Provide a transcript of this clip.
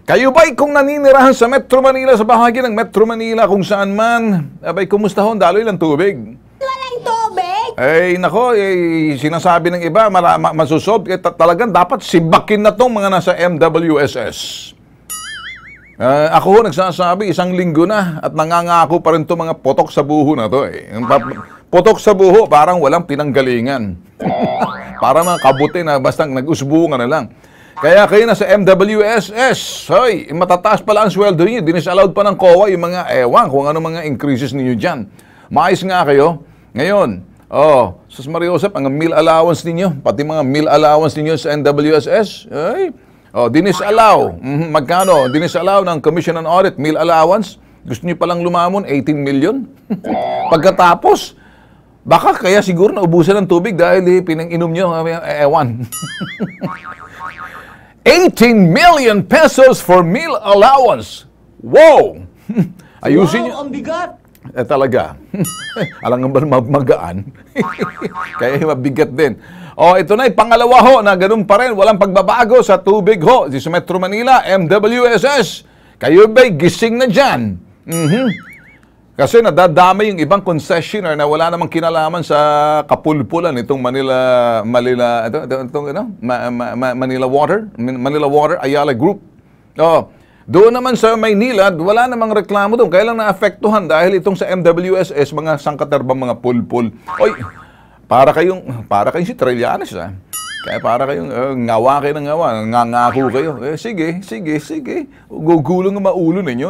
Kayo ba'y kung naninirahan sa Metro Manila, sa bahagi ng Metro Manila, kung saan man, abay, kumusta ho? Daloy lang tubig. Walang tubig? Nako, sinasabi ng iba, masusob, talagang dapat sibakin na tong mga nasa MWSS. Ako ho, nagsasabi, 1 linggo na, at nangangako pa rin to mga potok sa buho na to. Potok sa buho, parang walang pinanggalingan. Para mga kabuti na basta nag-usbungan na lang. Kaya kayo na sa MWSS, hoy, matataas pala ang sweldo niyo. Dinisallowed pa ng COA yung mga ewan kung ano mga increases niyo dyan. Maayos nga kayo. Ngayon, sus Mariosep, ang meal allowance ninyo, pati mga meal allowance ninyo sa MWSS, ay, dinisallow. Magkano? Dinisallow ng Commission on Audit, meal allowance. Gusto niyo palang lumamon, 18 million. Pagkatapos, baka kaya siguro naubusan ng tubig dahil pinang-inom niyo, ewan. 18 million pesos for meal allowance. Wow! Ayusin niyo. Wow, ang bigat! Talaga. Alam nga ba magaan? Kaya mabigat din. Ito na pangalawa ho na ganun pa rin. Walang pagbabago sa tubig ho. Sa Metro Manila, MWSS. Kayo ba'y gising na dyan? Kasi nadadamay yung ibang concessionaire na wala namang kinalaman sa kapulpulan itong Manila Water, Ayala Group. Doon naman sa Maynila, wala namang reklamo doon. Kaya lang naapektuhan dahil itong sa MWSS, mga sangkaterbang mga pulpul. Oy, para kayong si Trillanes, ha? Kaya para kayong ngawa kayo ng ngawa, ngangako kayo. Sige. Gugulong ang maulo ninyo.